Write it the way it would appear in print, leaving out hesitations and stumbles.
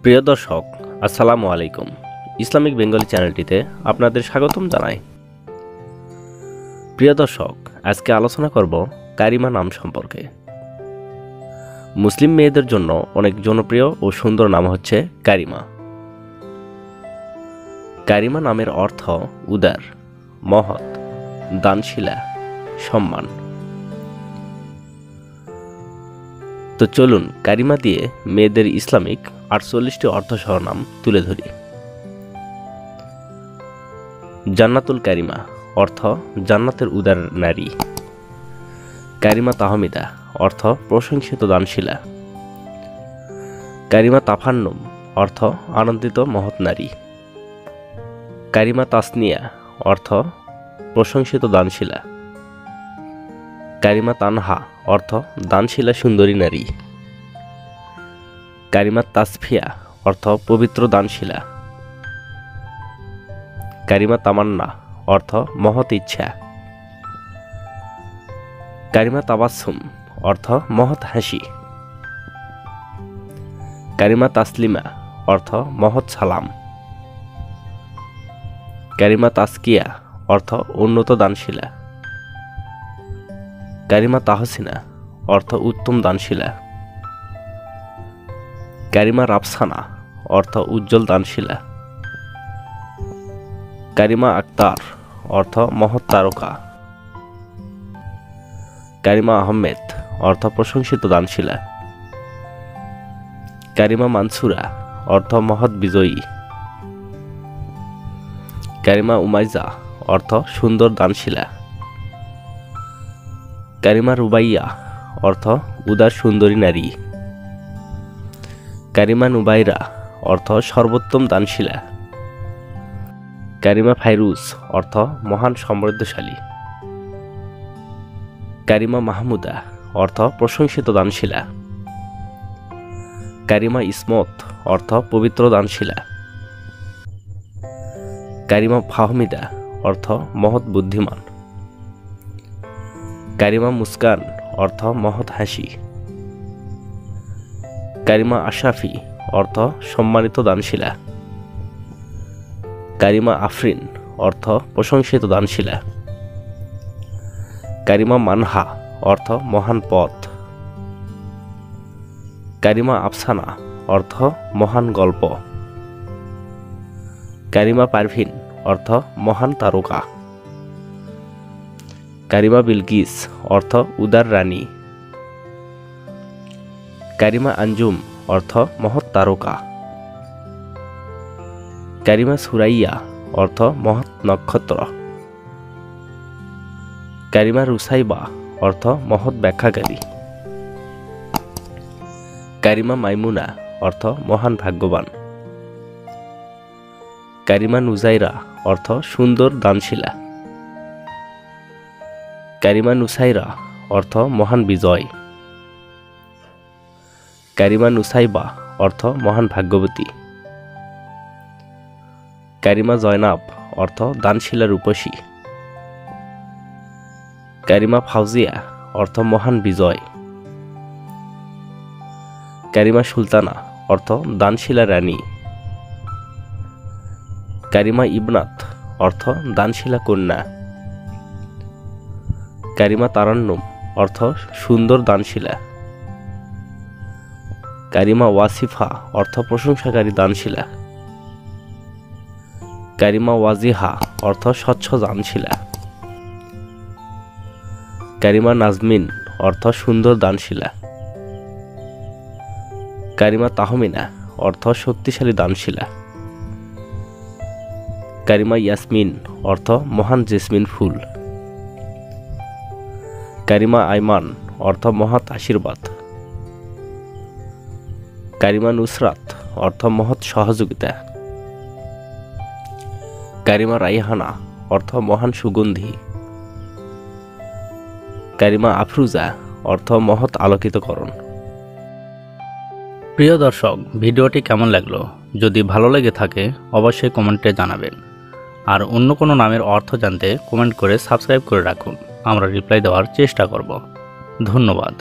প্রিয় দর্শক, আসসালামু আলাইকুম। ইসলামিক বেঙ্গলি চ্যানেলটিতে আপনাদের স্বাগতম জানাই। প্রিয় দর্শক, আজকে আলোচনা করব কারিমা নাম সম্পর্কে। মুসলিম মেয়েদের জন্য অনেক জনপ্রিয় ও সুন্দর নাম হচ্ছে কারিমা। কারিমা নামের অর্থ উদার, মহৎ, দানশীলা, সম্মান। তো চলুন কারিমা দিয়ে মেয়েদের ইসলামিক 48টি অর্থসহ নাম তুলে ধরি। জান্নাতুল কারিমা অর্থ জান্নাতের উদার নারী। কারিমা তাহমিদা অর্থ প্রশংসিত দানশীলা। কারিমা তাফান্নুম অর্থ আনন্দিত মহৎ নারী। কারিমা তাসনিয়া অর্থ প্রশংসিত দানশীলা। কারিমা তানহা অর্থ দানশীলা সুন্দরী নারী। কারিমা তাসফিয়া অর্থ পবিত্র দানশীলা। কারিমা তামান্না অর্থ মহৎ ইচ্ছা। কারিমা তাবাসসুম অর্থ মহৎ হাসি। কারিমা তাসলিমা অর্থ মহৎ সালাম। কারিমা তাসকিয়া অর্থ উন্নত দানশীলা। কারিমা তাহসিনা অর্থ উত্তম দানশীলা। কারিমা রাফসানা অর্থ উজ্জ্বল দানশীলা। কারিমা আক্তার অর্থ মহৎ তারকা। কারিমা আহমেদ অর্থ প্রশংসিত দানশীলা। কারিমা মানসুরা অর্থ মহৎ বিজয়ী। কারিমা উমাইজা অর্থ সুন্দর দানশীলা। কারিমা রুবাইয়া অর্থ উদার সুন্দরী নারী। কারিমা নুবাইরা অর্থ সর্বোত্তম দানশীলা। কারিমা ফাইরুজ অর্থ মহান সমৃদ্ধশালী। কারিমা মাহমুদা অর্থ প্রশংসিত দানশীলা। কারিমা ইসমত অর্থ পবিত্র দানশীলা। কারিমা ফাহমিদা অর্থ মহৎ বুদ্ধিমান। কারিমা মুস্কান অর্থ মহৎ হাসি। কারিমা আশাফি অর্থ সম্মানিত দানশীলা। কারিমা আফরিন অর্থ প্রশংসিত দানশীলা। কারিমা মানহা অর্থ মহান পথ। কারিমা আফসানা অর্থ মহান গল্প। কারিমা পারভিন অর্থ মহান তারকা। কারিমা বিলকিস অর্থ উদার রানী। কারিমা আঞ্জুম অর্থ মহৎ তারকা। কারিমা সুরাইয়া অর্থ মহৎ নক্ষত্র। কারিমা রুসাইবা অর্থ মহৎ ব্যাখ্যাকারী। কারিমা মাইমুনা অর্থ মহান ভাগ্যবান। কারিমা নুজাইরা অর্থ সুন্দর দানশীলা। কারিমা নুসাইরা অর্থ মহান বিজয়। কারিমা নুসাইবা অর্থ মহান ভাগ্যবতী। কারিমা জয়নাব অর্থ দানশীলা রূপসী। কারিমা ফাউজিয়া অর্থ মহান বিজয়। কারিমা সুলতানা অর্থ দানশীলা রানী। কারিমা ইবনাত অর্থ দানশীলা কন্যা। কারিমা তারান্নুম অর্থ সুন্দর দানশীলা। কারিমা ওয়াসিফা অর্থ প্রশংসাকারী দানশীলা। কারিমা ওয়াজিহা অর্থ স্বচ্ছ দানশীলা। কারিমা নাজমিন অর্থ সুন্দর দানশীলা। কারিমা তাহমিনা অর্থ শক্তিশালী দানশীলা। কারিমা ইয়াসমিন অর্থ মহান জেসমিন ফুল। কারিমা আইমান অর্থ মহৎ আশীর্বাদ। কারিমা নুসরাত অর্থ মহৎ সহযোগিতা। কারিমা রাইহানা অর্থ মহান সুগন্ধি। কারিমা আফরুজা অর্থ মহৎ আলোকিতকরণ। প্রিয় দর্শক, ভিডিওটি কেমন লাগলো? যদি ভালো লেগে থাকে অবশ্যই কমেন্টে জানাবেন। আর অন্য কোনো নামের অর্থ জানতে কমেন্ট করে সাবস্ক্রাইব করে রাখুন। আমরা রিপ্লাই দেওয়ার চেষ্টা করব। ধন্যবাদ।